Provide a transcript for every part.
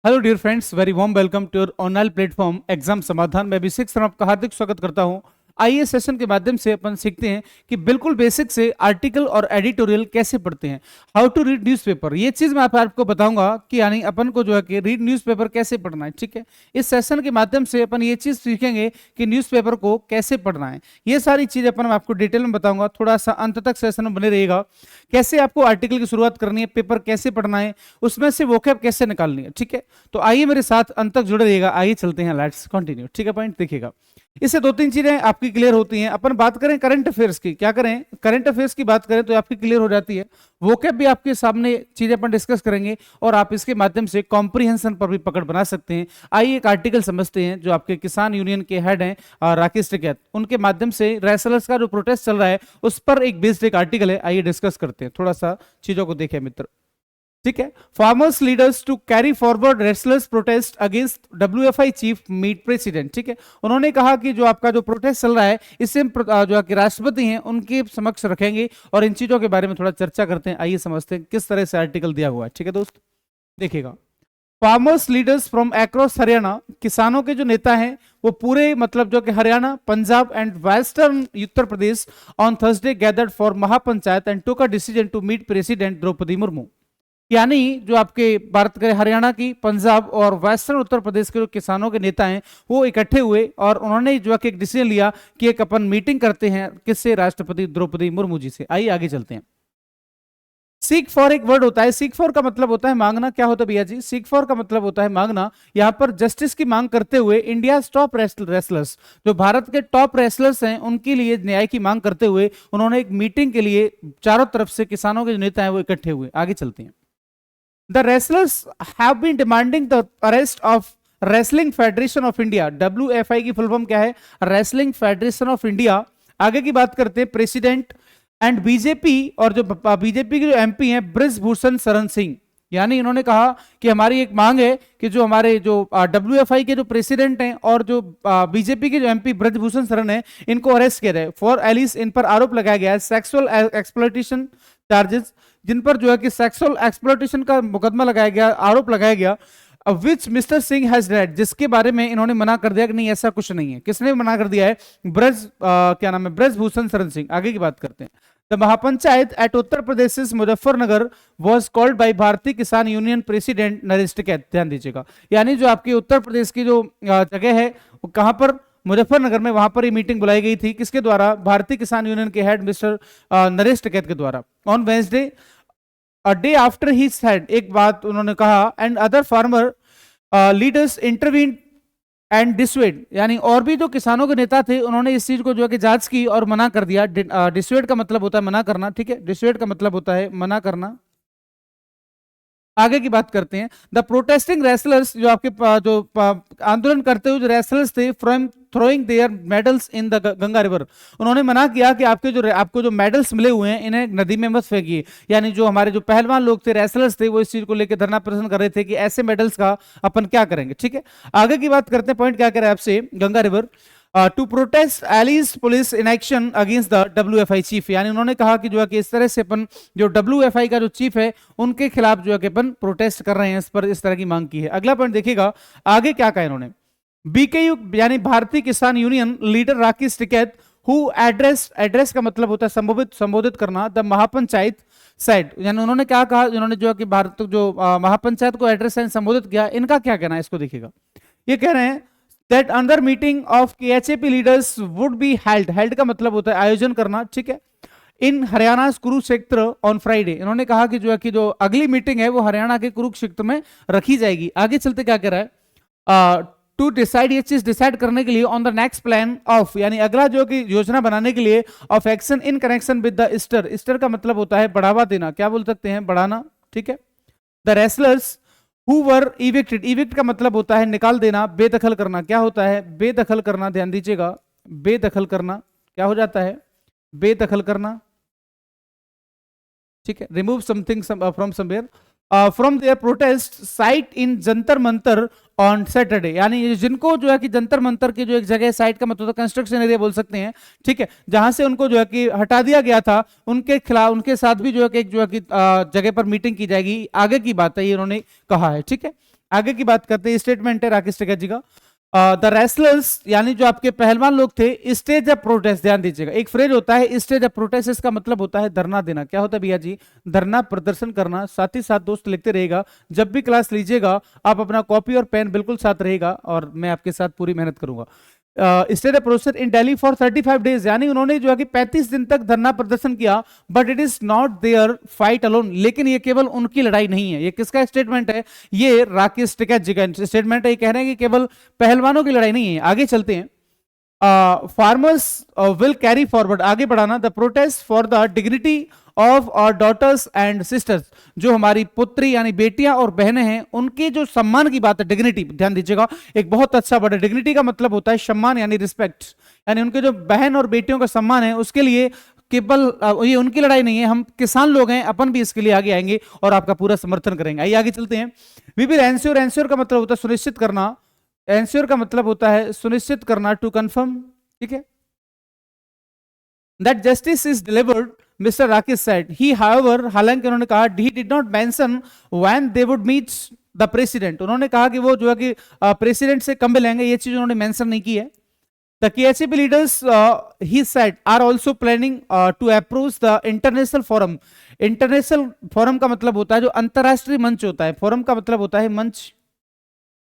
Hello dear friends, very warm welcome to your online platform exam Samadhan. मैं अभिषेक sir आपका हार्दिक स्वागत करता हूं। आइए सेशन के माध्यम से अपन सीखते हैं कि बिल्कुल बेसिक से आर्टिकल और एडिटोरियल कैसे पढ़ते हैं। हाउ टू रीड न्यूज़पेपर, ये चीज मैं आपको बताऊंगा कि यानी अपन को जो है कि रीड न्यूज़पेपर कैसे पढ़ना है। ठीक है, इस सेशन के माध्यम से अपन ये चीज सीखेंगे कि न्यूज़पेपर को कैसे पढ़ना है। ये सारी चीज अपन मैं आपको डिटेल में बताऊंगा। थोड़ा सा अंत तक सेशन में बने रहेगा। कैसे आपको आर्टिकल की शुरुआत करनी है, पेपर कैसे पढ़ना है, उसमें से वोकैब कैसे निकालनी है। ठीक है, तो आइए मेरे साथ अंत तक जुड़े रहिएगा। आइए चलते हैं, लेट्स कंटिन्यू। ठीक है, पॉइंट देखिएगा। इससे दो तीन चीजें आपकी क्लियर होती हैं। अपन बात करें करंट अफेयर्स की, क्या करें, करंट अफेयर्स की बात करें तो आपकी क्लियर हो जाती है। वोकैब भी आपके सामने चीजें अपन डिस्कस करेंगे और आप इसके माध्यम से कॉम्प्रिहेंशन पर भी पकड़ बना सकते हैं। आइए एक आर्टिकल समझते हैं जो आपके किसान यूनियन के हेड हैं राकेश टिकैत, उनके माध्यम से रेसलर्स का जो प्रोटेस्ट चल रहा है उस पर एक बेस्ड एक आर्टिकल है। आइए डिस्कस करते हैं, थोड़ा सा चीजों को देखें मित्र। ठीक है, farmers leaders to carry forward wrestlers protest against WFI chief meet president. ठीक है, उन्होंने कहा कि जो आपका जो प्रोटेस्ट चल रहा है इसे जो आपके राष्ट्रपति हैं उनके समक्ष रखेंगे और इन चीजों के बारे में थोड़ा चर्चा करते हैं। आइए समझते हैं किस तरह से आर्टिकल दिया हुआ है। ठीक है दोस्त, देखिएगा। Farmers leaders from across Haryana, किसानों के जो नेता हैं वो पूरे मतलब जो कि Haryana, Punjab and western Uttar Pradesh on Thursday gathered for mahapanchayat and took a decision to meet president Droupadi Murmu. यानी जो आपके भारत के हरियाणा की, पंजाब और वेस्टर्न उत्तर प्रदेश के जो किसानों के नेता हैं वो इकट्ठे हुए और उन्होंने जो है कि एक डिसीजन लिया कि एक अपन मीटिंग करते हैं, किससे, राष्ट्रपति द्रौपदी मुर्मू जी से। आइए आगे चलते हैं। सीक फॉर एक वर्ड होता है, सीक फॉर का मतलब होता है मांगना। क्या होता है भैया जी? सीक फॉर का मतलब होता है मांगना। यहां पर जस्टिस की मांग करते हुए इंडिया टॉप रेसलर्स, जो भारत के टॉप रेसलर्स हैं उनके लिए न्याय की मांग करते हुए उन्होंने एक मीटिंग के लिए चारों तरफ से किसानों के जो नेता हैं वो इकट्ठे हुए। आगे चलते हैं। The wrestlers have been demanding the arrest of Wrestling Federation of India। WFI की फुल फॉर्म क्या है? Wrestling Federation of India। आगे की बात करते हैं प्रेसिडेंट एंड बीजेपी, और जो बीजेपी के जो एमपी हैं ब्रिजभूषण शरण सिंह। यानी इन्होंने कहा कि हमारी एक मांग है कि जो हमारे जो WFI के जो प्रेसिडेंट हैं और जो बीजेपी के जो एमपी ब्रिजभूषण शरण है इनको अरेस्ट किया जाए। फॉर एलिस, इन पर आरोप लगाया गया है सेक्सुअल एक्सप्लॉयटेशन चार्जेस, जिन पर जो है कि सेक्सुअल एक्सप्लॉयटेशन का मुकदमा लगाया गया, आरोप लगाया गया, which mister Singh has denied, जिसके बारे में इन्होंने मना कर दिया कि नहीं ऐसा कुछ नहीं है। किसने मना कर दिया है? क्या नाम है? ब्रजभूषण शरण सिंह। आगे की बात करते हैं। The mahapanchayat at Uttar Pradesh Muzaffarnagar was called by Bharatiya Kisan union president Naresh Tikait. ध्यान दीजिएगा, यानी जो आपकी उत्तर प्रदेश की जो जगह है वो कहां पर? मुजफ्फरनगर में। वहां पर ये मीटिंग बुलाई गई थी, किसके द्वारा? भारतीय किसान यूनियन के हेड मिस्टर नरेश टिकैत के द्वारा। On Wednesday a day after he said, एक बात उन्होंने कहा, and other farmer leaders intervene and dissuaded, यानी और भी जो किसानों के नेता थे उन्होंने इस चीज को जो है कि जांच की और मना कर दिया। डिसवेड का मतलब होता है मना करना। ठीक है, डिसवेड का मतलब होता है मना करना। आगे की बात करते हैं। द प्रोटेस्टिंग रेसलर्स, जो आपके जो आंदोलन करते हुए जो रेसलर्स थे, from throwing their medals in the Ganga river, उन्होंने मना किया कि आपको जो मेडल्स मिले हुए हैं इन्हें नदी में मत फेंकिए। यानी जो हमारे जो पहलवान लोग थे, रेसलर्स थे, वो इस चीज को लेकर धरना प्रदर्शन कर रहे थे कि ऐसे मेडल्स का अपन क्या करेंगे। ठीक है, आगे की बात करते हैं। पॉइंट क्या कह रहा है आपसे? गंगा रिवर टू प्रोटेस्ट एलिस police in action against the WFI chief, यानी उन्होंने कहा कि जो है कि इस तरह से अपन जो WFI का जो चीफ है उनके खिलाफ जो है कि अपन प्रोटेस्ट कर रहे हैं, इस पर इस तरह की मांग की है। अगला पॉइंट देखिएगा, आगे क्या कहा इन्होंने। BKU यानी भारतीय Kisan union leader Rakesh Tikait who address का मतलब होता है संबोधित करना, द महापंचायत साइड, यानी उन्होंने क्या कहा, उन्होंने जो है कि भारत जो महापंचायत को एड्रेस संबोधित किया। इनका क्या कहना है, इसको देखिएगा। ये कह रहे हैं that another meeting of KHAP leaders would be held का मतलब होता है आयोजन करना। ठीक है, इन हरियाणा कुरुक्षेत्र ऑन फ्राइडे, इन्होंने कहा कि जो है कि जो अगली मीटिंग है वो हरियाणा के कुरुक्षेत्र में रखी जाएगी। आगे चलते क्या कह रहा है? टू डिसाइड, ये चीज डिसाइड करने के लिए, on the next plan of, यानी अगला जो कि योजना बनाने के लिए, of action in connection with the Easter का मतलब होता है बढ़ावा देना, क्या बोल सकते हैं? बढ़ाना। ठीक है, the wrestlers who were evicted, evict का मतलब होता है निकाल देना, बेदखल करना। क्या होता है? बेदखल करना। ध्यान दीजिएगा, बेदखल करना क्या हो जाता है? बेदखल करना। ठीक है, remove something from somewhere from their protest site in Jantar Mantar on Saturday, यानी जिनको जो है कि जंतर मंतर की जो एक जगह, साइट का मतलब कंस्ट्रक्शन एरिया बोल सकते हैं। ठीक है, जहां से उनको जो है कि हटा दिया गया था, उनके खिलाफ, उनके साथ भी जो है कि एक जो है कि जगह पर मीटिंग की जाएगी। आगे की बात है, ये उन्होंने कहा है। ठीक है, आगे की बात करते हैं, स्टेटमेंट है राकेश टिकैत जी का। द रेसलर्स यानी जो आपके पहलवान लोग थे, स्टेज ऑफ प्रोटेस्ट, ध्यान दीजिएगा, एक फ्रेज होता है स्टेज ऑफ प्रोटेस्ट, इसका मतलब होता है धरना देना। क्या होता है भैया जी? धरना, प्रदर्शन करना। साथ ही साथ दोस्त लिखते रहेगा, जब भी क्लास लीजिएगा आप अपना कॉपी और पेन बिल्कुल साथ रहेगा और मैं आपके साथ पूरी मेहनत करूंगा। State process in Delhi for 35 days, यानी उन्होंने जो है कि 35 दिन तक धरना प्रदर्शन किया। But it is not their fight alone, लेकिन ये केवल उनकी लड़ाई नहीं है। ये किसका स्टेटमेंट है? ये राकेश टिकैत जी का स्टेटमेंट है। ये कह रहे हैं कि केवल पहलवानों की लड़ाई नहीं है। आगे चलते हैं। फार्मर्स विल कैरी फॉरवर्ड, आगे बढ़ाना, the protest for the dignity of our daughters and sisters, जो हमारी पुत्री यानी बेटियां और बहनें हैं उनके जो सम्मान की बात है, डिग्निटी, ध्यान दीजिएगा, एक बहुत अच्छा वर्ड है। डिग्निटी का मतलब होता है सम्मान यानी रिस्पेक्ट, यानी उनके जो बहन और बेटियों का सम्मान है उसके लिए केवल ये उनकी लड़ाई नहीं है, हम किसान लोग हैं, अपन भी इसके लिए आगे आएंगे और आपका पूरा समर्थन करेंगे। आइए आगे चलते हैं। वी विल एंश्योर, एंश्योर का मतलब होता है सुनिश्चित करना, एंश्योर का मतलब होता है सुनिश्चित करना, टू कंफर्म, ठीक है, that justice is delivered, mister Rakesh said. He however, हालांकि उन्होंने कहा, he did not mention when they would meet the president, उन्होंने कहा कि वो जो है कि प्रेसिडेंट से कब मिलेंगे, ये चीज उन्होंने मेंशन नहीं की है। The KHP leaders, he said, are also planning to approach the international forum. International forum का मतलब होता है जो अंतरराष्ट्रीय मंच होता है, फोरम का मतलब होता है मंच,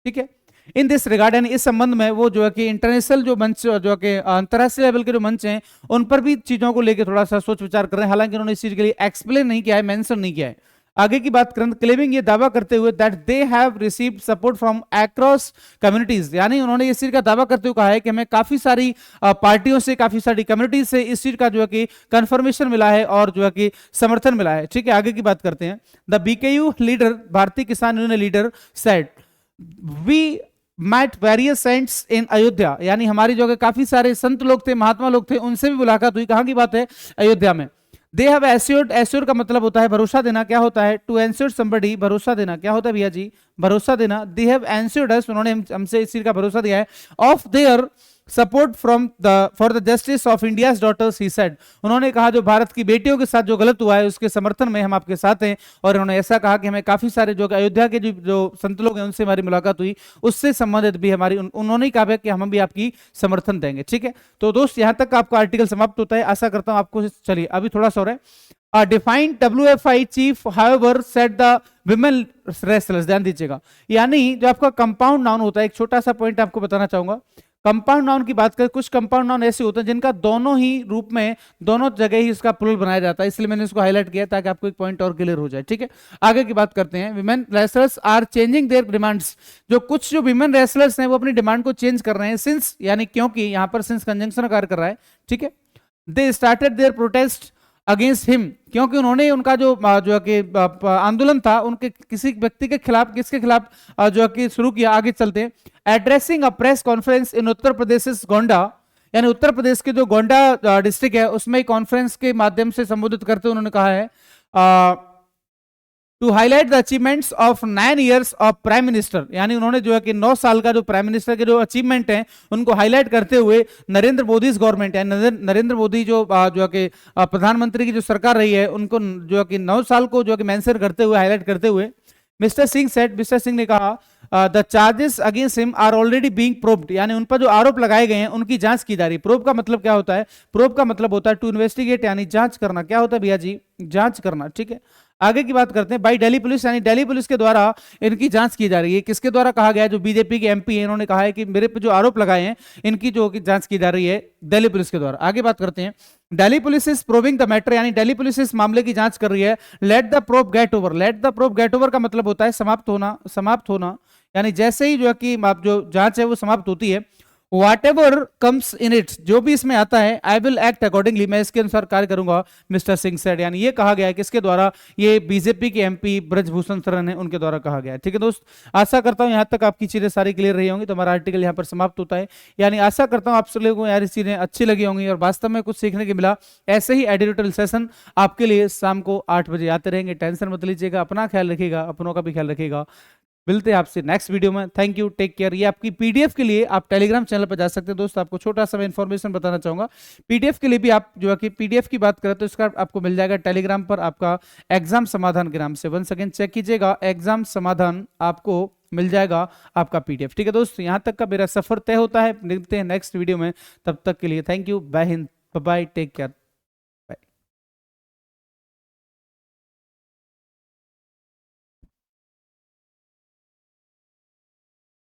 ठीक है। इन दिस रिगार्ड, यानी इस संबंध में वो जो है कि इंटरनेशनल जो मंच, जो कि अंतरराष्ट्रीय लेवल के जो मंच हैं उन पर भी चीजों को लेकर थोड़ा सा सोच विचार कर रहे हैं। हालांकि उन्होंने इस चीज के लिए एक्सप्लेन नहीं किया है, मेंशन नहीं किया है। आगे की बात करें, क्लेमिंग, ये दावा करते हुए that they have received support from across communities, यानी उन्होंने इस चीज का दावा करते हुए कहा है कि हमें काफी सारी पार्टियों से, काफी सारी कम्युनिटीज से इस चीज का जो है कि कंफर्मेशन मिला है और जो है कि समर्थन मिला है, ठीक है। आगे की बात करते हैं। The BKU leader, Bharatiya Kisan union leader, said, we met various saints in Ayodhya, यानी हमारी जो काफी सारे संत लोग थे, महात्मा लोग थे, उनसे भी मुलाकात हुई। कहां की बात है? अयोध्या में। दे हैव एश्योर्ड, एश्योर का मतलब होता है भरोसा देना। क्या होता है? टू एंश्योर समबडी, भरोसा देना। क्या होता है भैया जी? भरोसा देना। दे हैव एंश्योर्ड अस, उन्होंने हमसे इस चीज का भरोसा दिया है, of their support from the for the justice of India's daughters, he said, उन्होंने कहा जो भारत की बेटियों के साथ जो गलत हुआ है उसके समर्थन में हम आपके साथ हैं। और उन्होंने ऐसा कहा कि हमें काफी सारे जो अयोध्या के जो संत लोग हैं उनसे हमारी मुलाकात हुई, उससे संबंधित भी हमारी उन्होंने कहा कि हम भी आपकी समर्थन देंगे, ठीक है। तो दोस्त यहां तक आपका आर्टिकल समाप्त होता है, आशा करता हूं आपको। चलिए अभी थोड़ा सा हो रहा है। Defined WFI chief however said the women wrestlers, ध्यान दीजिएगा, यानी जो आपका कंपाउंड नाउन होता है, एक छोटा सा पॉइंट आपको बताना चाहूंगा। कंपाउंड नाउन की बात करें, कुछ कंपाउंड नाउन ऐसे होते हैं जिनका दोनों ही रूप में, दोनों जगह ही इसका प्लूरल बनाया जाता है, इसलिए मैंने इसको हाईलाइट किया ताकि आपको एक पॉइंट और क्लियर हो जाए, ठीक है। आगे की बात करते हैं। Women wrestlers are changing their demands, जो कुछ जो विमेन रेसलर्स हैं वो अपनी डिमांड को चेंज कर रहे हैं, सिंस यानी क्योंकि, यहां पर सिंस कंजंक्शन कार्य कर रहा है, ठीक है। They started their protest against him, क्योंकि उन्होंने उनका जो है कि आंदोलन था उनके किसी व्यक्ति के खिलाफ, किसके खिलाफ जो है कि शुरू किया। आगे चलते हैं। Addressing a press conference in Uttar Pradesh Gonda, यानी उत्तर प्रदेश के जो गोंडा डिस्ट्रिक्ट है उसमें कॉन्फ्रेंस के माध्यम से संबोधित करते हुए उन्होंने कहा है to highlight the achievements of 9 years of prime minister, यानी उन्होंने जो है कि 9 साल का जो प्राइम मिनिस्टर के जो अचीवमेंट हैं उनको हाईलाइट करते हुए नरेंद्र मोदी गवर्नमेंट, यानी नरेंद्र मोदी जो है कि प्रधानमंत्री की जो सरकार रही है उनको जो है कि 9 साल को जो है कि मेंशन करते हुए, हाईलाइट करते हुए, mister Singh said, mister Singh ने कहा the charges against him are already being probed, यानी उन पर जो आरोप लगाए गए हैं उनकी जांच की जा रही है। प्रोब का मतलब क्या होता है? प्रोब का मतलब होता है टू इन्वेस्टिगेट, यानी जांच करना। क्या होता है भैया जी? जांच करना, ठीक है। आगे की बात करते हैं। बाई दिल्ली पुलिस, यानी दिल्ली पुलिस के द्वारा इनकी जांच की जा रही है। किसके द्वारा कहा गया है? जो बीजेपी के एमपी हैं इन्होंने कहा है कि मेरे पे जो आरोप लगाए हैं इनकी जो जांच की जा रही है दिल्ली पुलिस के द्वारा। आगे बात करते हैं। Delhi police is proving the matter, यानी दिल्ली पुलिस इस मामले की जांच कर रही है। Let the probe get over, let the probe get over का मतलब होता है समाप्त होना, समाप्त होना, यानी जैसे ही जो है कि जो जांच है वो समाप्त होती है, Whatever comes in it, जो भी इसमें आता है, I will act accordingly, मैं इसके अनुसार कार्य करूंगा, मिस्टर सिंह सेड, यानी ये कहा गया है किसके द्वारा? ये बीजेपी के एमपी ब्रजभूषण शरण है उनके द्वारा कहा गया है, ठीक है दोस्त। आशा करता हूं यहां तक आपकी चीजें सारी क्लियर रही होंगी। तो हमारा आर्टिकल यहां पर समाप्त होता है, यानी आशा करता हूं आप सब लोगों को यार चीजें अच्छी लगी होंगी और वास्तव में कुछ सीखने को मिला। ऐसे ही एडिटोरियल सेशन आपके लिए शाम को 8 बजे आते रहेंगे, टेंशन मत लीजिएगा, अपना ख्याल रखिएगा, अपनों का भी ख्याल रखिएगा। मिलते हैं आपसे नेक्स्ट वीडियो में। Thank you, take care. ये आपकी पीडीएफ के लिए आप टेलीग्राम चैनल पर जा सकते हैं दोस्त। आपको छोटा सा इन्फॉर्मेशन बताना चाहूंगा, पीडीएफ के लिए भी आप जो है कि पीडीएफ की बात करें तो इसका आपको मिल जाएगा टेलीग्राम पर, आपका एग्जाम समाधान के नाम से। वन सेकेंड चेक कीजिएगा, एग्जाम समाधान आपको मिल जाएगा आपका पीडीएफ। ठीक है दोस्त, यहाँ तक का मेरा सफर तय होता है। मिलते हैं नेक्स्ट वीडियो में, तब तक के लिए thank you, bye Hind, bye, take care.